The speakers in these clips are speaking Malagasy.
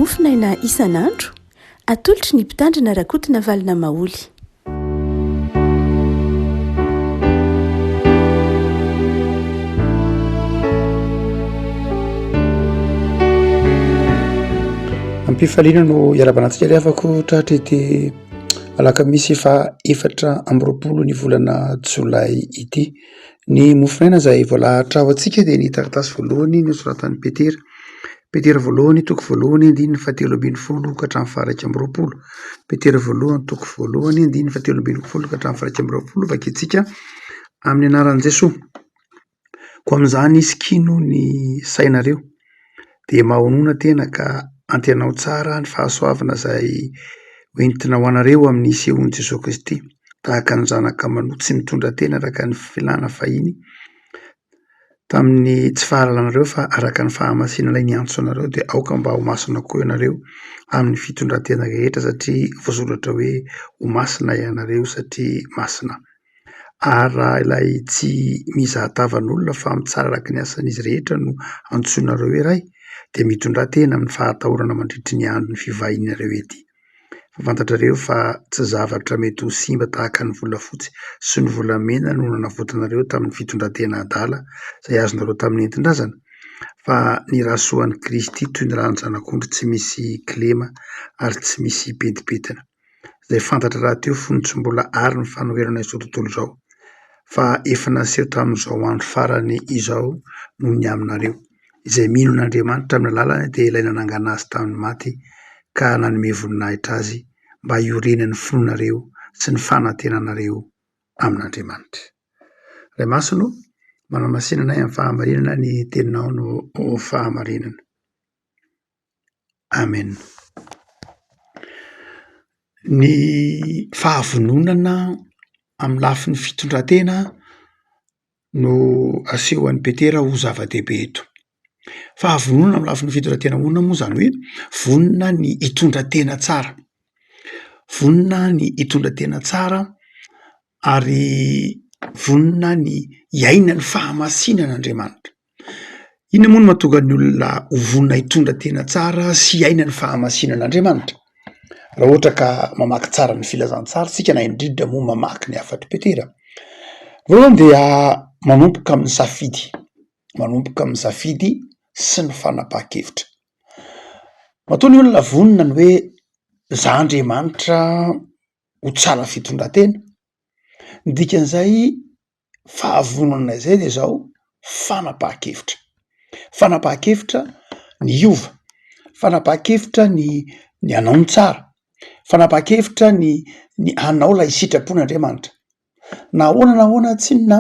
mofinaina isan'andro atolotry ny mpitandrina rakotina valina maoly. Ampifaliana no iarabanantsika ilay afako tratra ity alakamisy fa 4 ny volana Jolay ity. Ny mofinaina izay voalahatra ao antsika dia ny taratasy voalohany nosoratan'ny Petera voalohany toko voalohany 9:17 ka hatramin'ny 2:20. Petera voalohany toko voalohany 9:17 ka hatramin'ny 2:20 vakitsika amin'ny anaran'i Jesosy. Koa amin'izany sikino ny sainareo dia mahonona tena ka antenao tsara ny fahasoavana izay hoentina ho anareo amin'ny sehoan'i Jesosy Kristy, tahaka ny zanaka manohy tsy mitondra tena araka ny filàna fahiny tamin'ny tsy faharalanareo fa araka ny fahamasinana niantso anareo, dia aoka mba ho masina koa ianareo amin'ny fitondran-tena rehetra satria voasoratra hoe ho masina ianareo satria masina. Ary raha ilay tsy mizahatavan'olona fa mitsara araka ny asan'izy rehetra no antsoinareo hoe ray, dia mitondran-tena amin'ny fahatahorana mandritry ny andro ny fivahinianareo ety. Fantatrareo fa tsy zavatra mety ho simba tahaka ny volafotsy sy ny volamena no nanavotanareo tamin'ny fitondran-tena adala izay azonareo tamin'ny entin-drazana, fa ny rasoan'i Kristy toy ny rano zanak'ondry tsy misy kilema ary tsy misy petipetina. Izay fantatra rahateo fony tsy mbola ary ny fanoherana izao tontolo izao, fa efa naseho tamin'izao andro farany izao noho ny aminareo, izay mino n'Andriamanitra amin'ny lalany dia ilay nanangana azy tamin'ny maty ka nanome voninahitra azy mba hiorenan'ny finoanareo sy ny fanantenanareo amin'Andriamanitra. Ray masino, manamasinana amin'ny fahamarinana ny teninao no fahamarinana. Amen. Ny fahavononana amin'ny lafin'ny fitondran-tena no asehoan'ny Petera ho zava-dehibe eto. Fahavononana amin'ny lafin'ny fitondran-tena honona moa izany hoe vonona ny hitondran-tena tsara, vonona ny hitondran-tena tsara ary vonona ny hiaina ny fahamasinan'Andriamanitra. Inona moa no mahatonga ny olona ho vonona hitondran-tena tsara sy hiaina ny fahamasinan'Andriamanitra? Raha ohatra ka mamaky tsara ny filazantsara sika na indrindra moa mamaky ny afat'i Petera, voalohany dia manomboka amin'ny safidy sy ny fanapahan-kevitra. Matoa ny olona vonona ny hoe izaho Andriamanitra ho tsara fitondran-tena, ny dikan'izay fahavonona izay dia izao fanapahan-kevitra. Fanapahan-kevitra ny hiova, fanapahan-kevitra ny hanao ny tsara, fanapahan-kevitra ny hanao ilay sitrapon'Andriamanitra. Na ahoana tsinona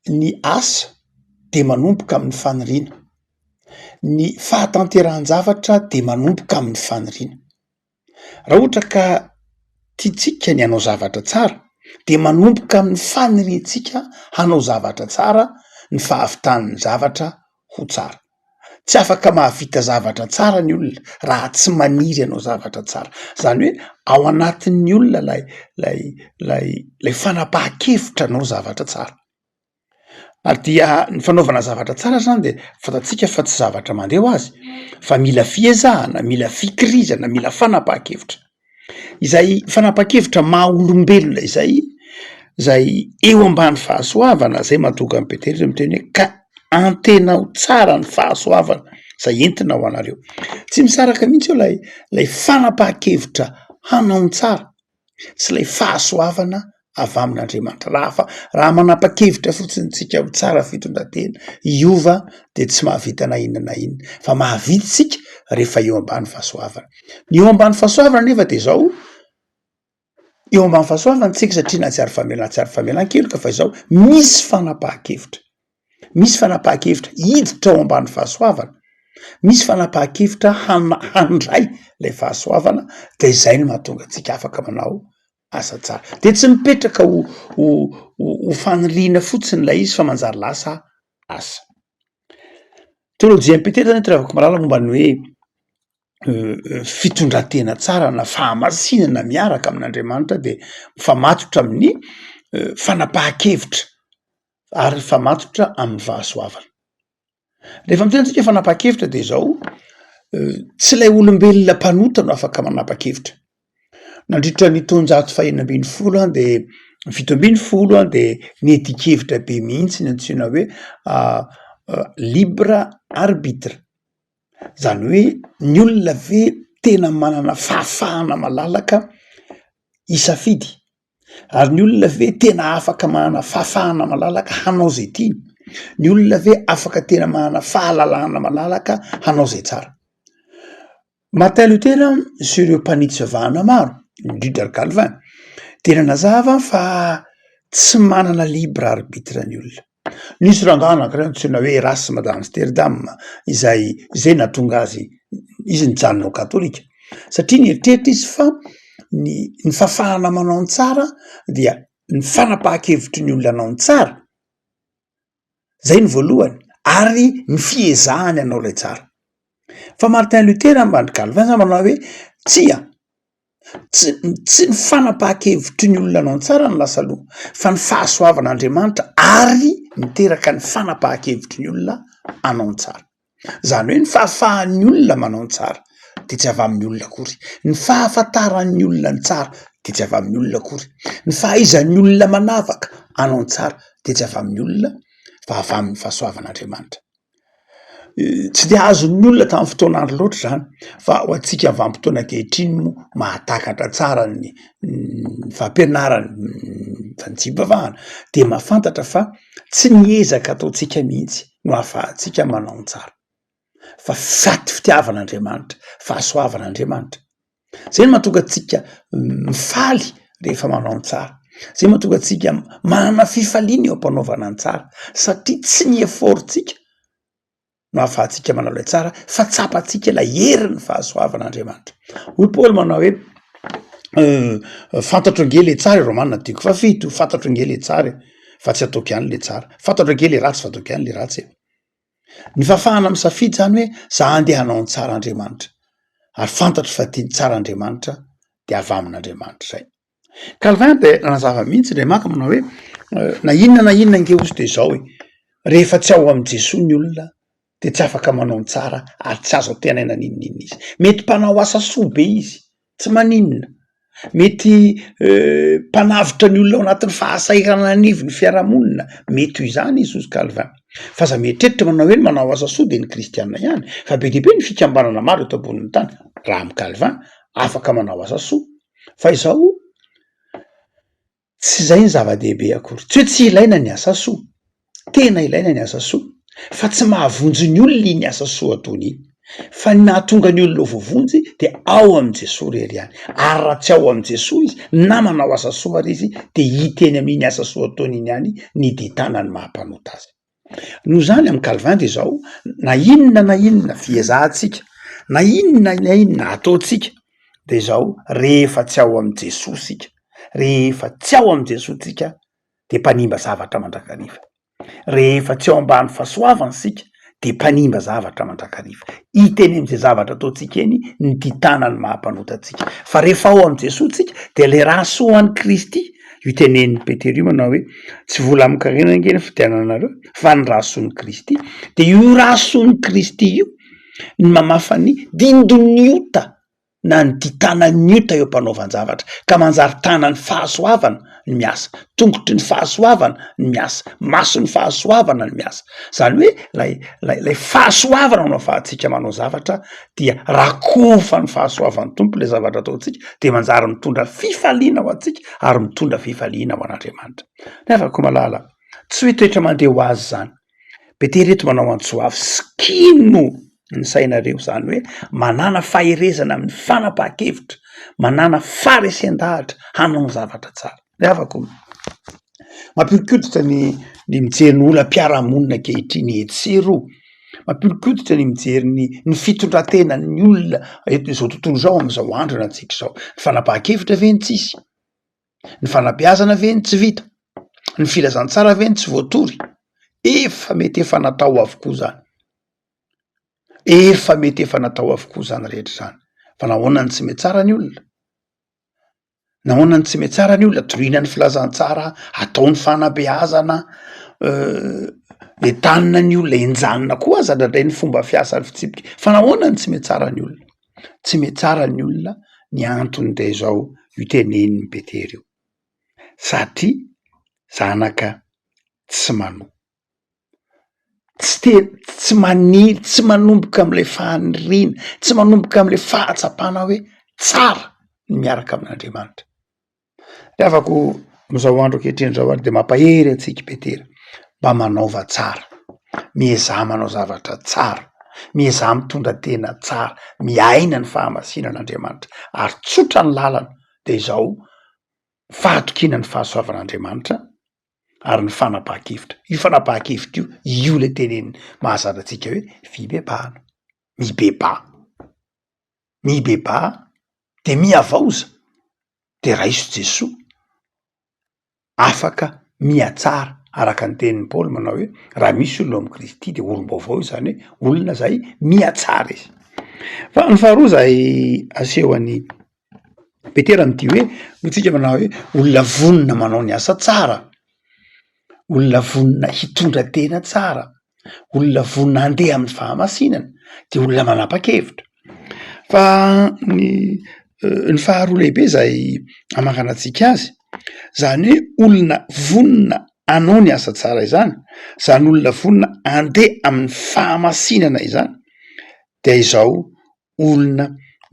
ny asa dia manomboka amin'ny faniriana, ny fahatanteran-javatra dia manomboka amin'ny faniriana. Raha ohatra ka tiantsika ny hanao zavatra tsara dia manomboka amin'ny faniriantsika hanao zavatra tsara ny fahavitan'ny zavatra ho tsara. Tsy afaka mahavita zavatra tsara ny olona raha tsy maniry hanao zavatra tsara. Izany hoe ao anatin'ny olona lay fanapahan-kevitra hanao zavatra tsara. Ary dia ny fanaovana zavatra tsara zany dia fantatsika fa tsy zavatra mandeha ho azy, fa mila fiezahana, mila fikirizana, mila fanapahan-kevitra. Izay fanapahan-kevitra maha-olombelona izay eo ambany fahasoavana, izay mahatonga an'i Petera miteny hoe ka antenao tsara ny fahasoavana izay entina ho anareo. Tsy misaraka mihitsy eo lay fanapahan-kevitra hanao ny tsara sy lay fahasoavana avy amin'Andriamanitra. Raha manapa-kevitra fotsiny tsika ho tsara fitondran-tena, hiova dia tsy mahavita na inona na inona, fa mahavita tsika rehefa eo ambany fahasoavana. Ny eo ambany fahasoavana nefa dia izao, eo ambany fahasoavana tsika satria na tsy ary famelan-keloka, fa izao misy fanapahan-kevitra. Misy fanapahan-kevitra hiditra ao ambany fahasoavana, misy fanapahan-kevitra handray ilay fahasoavana, dia izay no mahatonga antsika afaka manao asa tsara. Dia tsy mipetraka ho faniriana fotsiny ilay izy fa manjary lasa asa. Teolojian'i Petera zany tiravako malala momba ny hoe fitondran-tena tsara na fahamasinana miaraka amin'Andriamanitra dia mifamatotra amin'ny fanapahan-kevitra ary mifamatotra amin'ny fahasoavana. Rehefa miteny antsika fanapahan-kevitra dia izao tsy ilay olombelona mpanota no afaka manapa-kevitra. Nandritra ny tonjato fahenambiny folo a de fito ambiny folo a de nieti-kevitra be mihitsy ny antsoina hoe libre arbitre, zany hoe ny olona ve tena manana fahafahana malalaka isafidy, ary ny olona ve tena afaka manana fahafahana malalaka hanao zay tiany, ny olona ve afaka tena manana fahalalahana malalaka hanao zay tsara. Martin Luther sy ireo mpanitsivahana maro, indrindra ry Calvin, tena nazava fa tsy manana libre arbitre ny olona. Nisy rangahy anankiray antsoina hoe Erasme d'Amsterdam izay nahatonga azy izy nijanona ao katolika, satria nieritreritra izy fa ny fahafahana manao ny tsara dia ny fanapahan-kevitry ny olona anao ny tsara, zay ny voalohany, ary ny fiezahany anao lay tsara. Fa Martin Luther ambany Calvin manao hoe tsy ny fanapahan-kevitry ny olona anao ny tsara ny lasa aloha, fa ny fahasoavan'Andriamanitra ary miteraka ny fanapahan-kevitry ny olona anao ny tsara. Zany hoe ny fahafahan'ny olona manao ny tsara de tsy avy amin'ny olona akory, ny fahafantaran'ny olona ny tsara de tsy avy amin'ny olona akory, ny fahaizan'ny olona manavaka anao ny tsara de tsy avy amin'ny olona fa avy amin'ny fahasoavan'Andriamanitra. Tsy de azon'ny olona tamin'ny fotoan'andro loatra zany, fa ho antsika vanim-potoana ankehitriny moa mahatakatra tsara ny fampianarany fanjivavahana de mahafantatra fa tsy niezaka ataontsika mihitsy no ahafahantsika manao ny tsara, fa faty fitiavan'Andriamanitra, fahasoavan'Andriamanitra. Zay no mahatonga antsika mifaly rehefa manao ny tsara, zay mahatonga antsika manana fifaliana eo ampanaovana ny tsara, satria tsy ny efortsika no ahafahantsika manao lay tsara, fa tsapantsika la herin'ny fahasoavan'Andriamanitra. Hoy Paoly manao hoe fantatro ange le tsara, Romanina 10:7, fantatro ange le tsara fa tsy ataoko ihany le tsara, fantatro ange le ratsy fa ataoko ihany le ratsy. Ny fahafahana misafidy zany hoe za andeha hanao ny tsara Andriamanitra, ary fantatro fa tiany tsara Andriamanitra de avy amin'Andriamanitra zay. Calvin de nazava mihitsy le maka manao hoe na inona nge ozy de zao hoe rehefa tsy ao am' Jesoa ny olona de tsy afaka manao ny tsara ary tsy azo tenaina ninonina izy. Mety mpanao asa soa be izy, tsy maninona, mety mpanavitra ny olona ao anatin'ny fahasairana anivy ny fiarahamonina, mety ho izany izy ozy Calvin. Fa za mieritreritra manao hoe manao asa soa de ny kristianina ihany, fa be deaibe ny fikambanana maro eto ambonin'ny tany. Raha am' Calvin afaka manao asa soa, fa izao tsy zay ny zava-dehibe akory, tsy hoe tsy ilaina ny asa soa, tena ilaina ny asa soa, fa tsy mahavonjy ny olona iny asa soa ataony iny, fa ny nahatonga ny olona voavonjy de ao am' Jesoa rery ihany. Ary raha tsy ao am' Jesoa izy na manao asa soa ary izy de hiteny amin'iny asa soa ataony iny ihany ny ditana ny mahampanota azy. Noho zany am' Calvin de zao na inona fiezahantsika, na inona ataontsika de zao rehefa tsy ao am' Jesoa sika, rehefa tsy ao am' Jesoa tsika de mpanimba zavatra mandrakariva, rehefa tsy ao ambany fahasoavana sika de mpanimba zavatra mandrakariva. Iteny am'izay zavatra ataontsika eny ny ditana ny mahampanota atsika, fa rehefa ao am' Jesoa tsika de le raha soa an'i Kristy, io tenen'ny Petera io manao hoe tsy vola am'karena ange ny fidiananareo fa ny raha soan'i Kristy, de io raha soan'i Kristy io ny mamafa ny dindon'ny ota na ny ditana ny ota eo ampanaovan-javatra, ka manjary tana ny fahasoavana ny miasa, tongotry ny fahasoavana ny miasa, maso ny fahasoavana ny miasa. Zany hoe lay fahasoavana no ahafahantsika manao zavatra dia rakofa ny fahasoavan'ny tompo le zavatra ataontsika de manjary mitondra fifaliana ho antsika ary mitondra fifaliana ho an'Andriamanitra. Nefa koa malala, tsy hoe toetra mandeha ho azy zany. Petera eto manao antsoavy sy kino ny sainareo, zany hoe manana faherezana amin'ny fanapahan-kevitra, manana faresen-dahatra hanao zavatra tsara. Nefa koa mampirikoditra ny mijery ny olam-piarahamonina ankehitriny etsero, mampirikoditra ny mijery ny fitondrantenan'ny olona eto izao tontolo zao am'izao andro antsika zao. Ny fanapahan-kevitra ve ny tsisy, ny fanabeazana ve ny tsy vita, ny filazantsara ve ny tsy voatory, efa mety efa natao avokoa zany, efa mety efa natao avokoa zany rehetra zany. Fa nahoana ny tsy mety tsara ny olona, nahoana ny tsy mety tsara ny olona, torohina ny filazantsara, ataony fanabeazana, le tanina ny olona enjanona koa aza ndradray ny fomba fiasa ny fitsipika fa nahoana ny tsy mety tsara ny olona tsy mety tsara ny olona ny antony de zao io teneniny Petera io satria zanaka tsy mano tsy maniry tsy manomboka am'le faniriana tsy manomboka am'le fahatsapana hoe tsara ny miaraka amin'Andriamanitra de afako mizao andro ankehitriny zao ary de mampahery antsika Petera mba manaova tsara miezah manao zavatra tsara miezah mitondra tena tsara miaina ny fahamasinan'Andriamanitra ary tsotra ny lalana de izao fahatokina ny fahasoavan'Andriamanitra ary ny fanapahan-kevitra io fanapahan-kevitra io le teneniny mahazatra antsika hoe fibebahana mibebà de miavaoza de raiso Jesoa afaka miatsara araka ny tenin'ny Paoly manao hoe raha misy olona am' Kristy de olom-baovao zany hoe olona zay miatsara izy fa ny faharoa zay aseho an'ny Petera am'ty hoe no tsika manao hoe olona vonina manao ny asa tsara olona vonina hitondra tena tsara olona vonina andeha amin'ny fahamasinana de olona manapa-kevitra fa ny faharoa lehibe zay amakana antsika azy zany hoe olona vonina anao ny asa tsara izany zany olona vonina andeha amin'ny fahamasinana izany de izao olona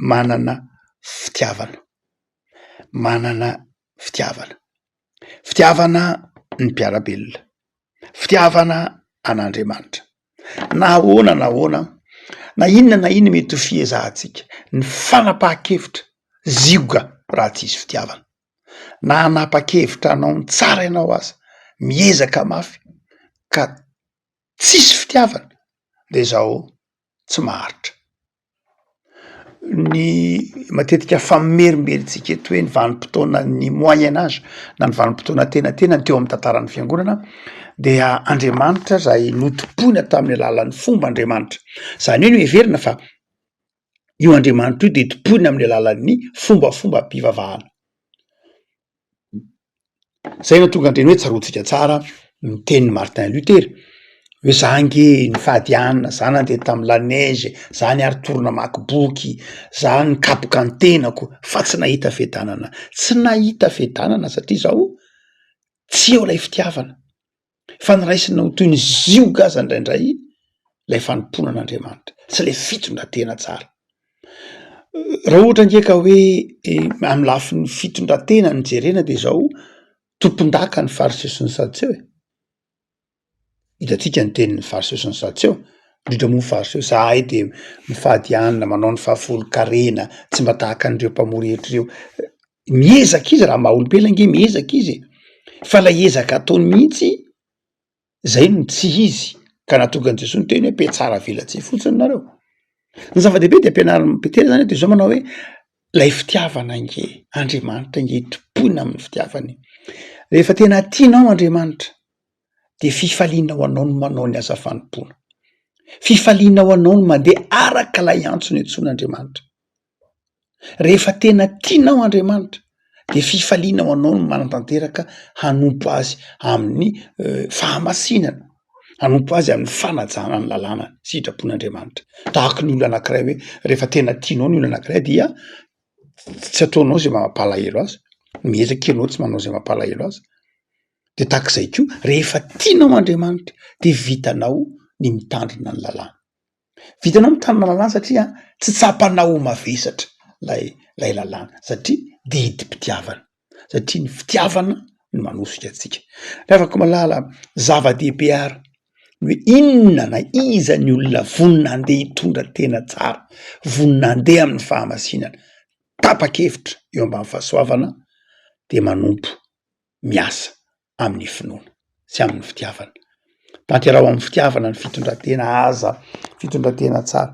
manana fitiavana ny mpiarabelona fitiavana an'Andriamanitra nahoana na inona mety ho fiezahantsika ny fanapahan-kevitra zioga raha tsisy fitiavana na hanapa-kevitra anao ny tsara ianao aza miezaka mafy ka tsisy fitiavana de zao tsy maharitra ny matetika famerimberitsika eto hoe ny vanim-potoana ny moyen âge na ny vanim-potoana tenatena ny teo amin'ny tantaran'ny fiangonana dia Andriamanitra zay notopoina tamin'ny alalan'ny fomba Andriamanitra zany hoe no heverina fa io Andriamanitra io de topoina amin'ny alalan'ny fombafomba-pivavahana zay no tonga andreny hoe tsaroantsika tsara ny tenin'ny Martin Luther hoe za nge ny fahadianana za nandeha tamy la neige za niary torona maky boky za nikapoka ny tenako fa tsy nahita fiadanana satria zao tsy eo lay fitiavana fa niraisina ho toy ny zioga aza indraindray lay fanompona an'Andriamanitra sy le fitondratena tsara raha ohatra nkeka hoe amy lafin'ny fitondratena ny jerena de zao tompon-daka ny fariseo sy ny sadiseo hitatsika ny tenin'ny fariseo sy ny sadiseo indrindra moa fariseo zahay de mifadianina manao ny fahafolo-karena tsy mba tahaka an'ireo mpamory hetr'ireo miezaka izy raha maha-olombelona nge miezaka izy fa la ezaka ataony mihitsy zay no tsy izy ka nahatonga an' Jesosy ny teny hoe mpiatsara velatsy fotsiny nareo ny zava-dehibe de ampianarin'ny Petera zany de zao manao hoe lay fitiavana nge Andriamanitra nge topoina amin'ny fitiavany rehefa tena tianao Andriamanitra de fifaliana ho anao no manao ny asa fanompona fifaliana ho anao no mandeha araka lay antsony antson'Andriamanitra rehefa tena tianao Andriamanitra de fifaliana ho anao no manatanteraka hanompo azy amin'ny fahamasinana hanompo azy amin'ny fanajana ny lalàna sitrapon'Andriamanitra tahaka ny olona anankiray hoe rehefa tena tianao ny olona anankiray dia tsy ataonao zay mampalahelo azy miezaka ianao tsy manao zay mampalahelo azy de takizay ko rehefa tianao Andriamanitra de vitanao ny mitandrina ny lalàna vitanao mitandrina lalàna satria tsy tsapanao mavesatra lay lalàna satria didim-pitiavana satria ny fitiavana no manosika antsika rehefa malala zava-dehibe ary hoe inona na iza ny olona vonina andeha hitondra tena tsara vonina andeha amin'ny fahamasinana tapa-kevitra eo ambany fahasoavana de manompo miasa amin'ny finoana sy amin'ny fitiavana tanterao amin'ny fitiavana ny fitondratena aza fitondratena tsara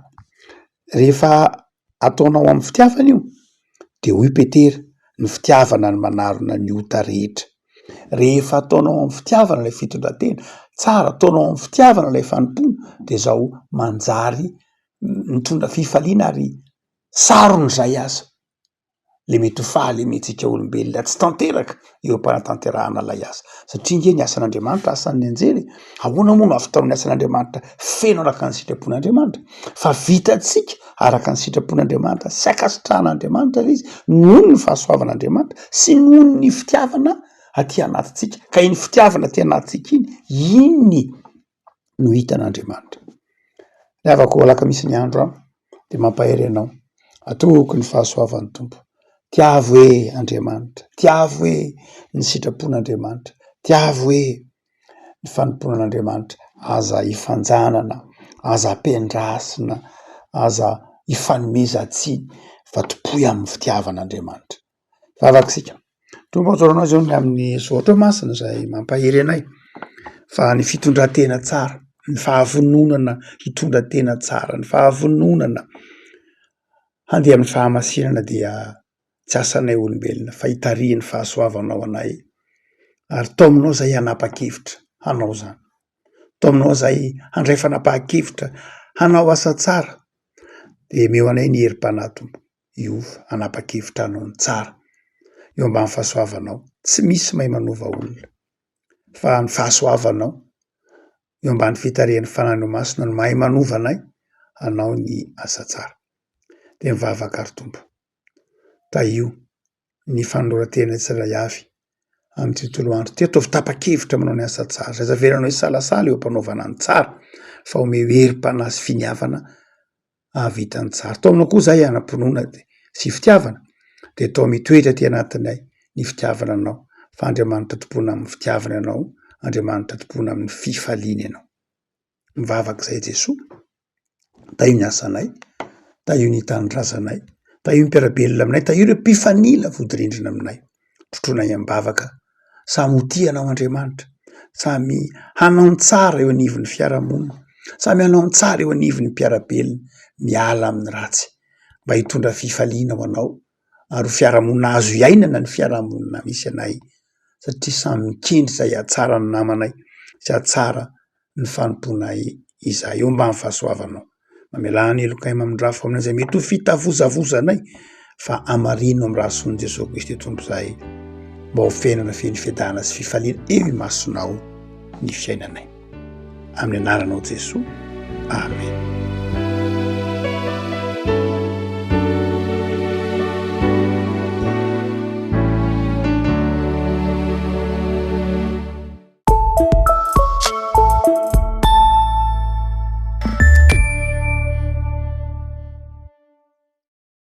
rehefa ataonao amin'ny fitiavana io de hoy Petera ny fitiavana ny manarona ny ota rehetra rehefa ataonao amin'ny fitiavana lay fitondratena tsara ataonao amin'ny fitiavana lay fanompona de zao manjary mitondra fifaliana ary sarony zay aza le mety faly metsika olombelona tsy tanteraka eo am-panatanterahana lay aza satria nge ny asan'Andriamanitra asan'ny anjely ahoana moa no afitao ny asan'Andriamanitra feno araka ny sitrapon'Andriamanitra fa vitatsika araka ny sitrapon'Andriamanitra sy akasitrahan'Andriamanitra izy noho ny fahasoavan'Andriamanitra sy noho ny fitiavana aty anatintsika ka iny fitiavana aty anatintsika iny no hitan'Andriamanitra. Ny avako alaka misy ny andro de mampahery anao atoko ny fahasoavan'ny tompo. Tiavo hoe Andriamanitra, tiavo hoe ny sitrapon'Andriamanitra, tiavo hoe ny fanomponan'Andriamanitra aza ifanjanana, aza ampiandrasina, aza ifanomeza-tsiny fa topoy amin'ny fitiavan'Andriamanitra. Vavakisika tompo atorana zao ny amin'ny zotra masina zay mampahery anay fa ny fitondratena tsara, ny fahavononana hitondratena tsara, ny fahavononana handeha amin'ny fahamasinana dia tsy asanay olombelona fa hitariany fahasoavanao anay ary tao aminao zay hanapa-kevitra hanao zany, tao aminao zay handray fanapa-kevitra hanao asa tsara de meo anay ny herim-panahy tompo iova hanapa-kevitra hanao ny tsara eo ambany fahasoavanao. Tsy misy mahay manova olona fa ny fahasoavanao eo ambany fitarian'ny fananao masina no mahay manova anay hanao ny asa tsara. De mivavaka ary tompo taio ny fanoratena tsiray avy amin'ny tontolo andro ty ataovy tapa-kevitra manao ny asa tsara zay zaveranao isalasala eo ampanaovana ny tsara fa omeo herim-panahy sy finiavana ahavitany tsara. Tao aminao koa zay anam-ponoana sy fitiavana de tao mitoetra ty anatinay ny fitiavana anao fa Andriamanitra tompona amin'ny fitiavana anao, Andriamanitra tompona amin'ny fifaliana anao. Mivavaka zay Jesoa taio ny asanay, taio ny tanindrazanay, taio ny mpiarabelona aminay, taio ireo mpifanila vodirindrina aminay. Totronay am-bavaka samy ho tianao Andriamanitra, samy hanao ny tsara eo anivon'ny fiarahamonina, samy hanao ny tsara eo anivon'ny mpiarabelona, miala amin'ny ratsy mba hitondra fifaliana ho anao ary ho fiarahamonina azo iainana ny fiarahamonina misy anay satria samy mikendry zay atsara ny namanay sy atsara ny fanomponay izay eo ambany fahasoavanao. Mamelany elokay mamindrafo aminay mety ho fitavozavozanay fa amarino amin'ny rahasoan'i Jesosy Kristy tompo zay mba ho fiainana feno fiadana sy fifaliana eo imasonao ny fiainanay amin'ny anaranao Jesoa. Amen.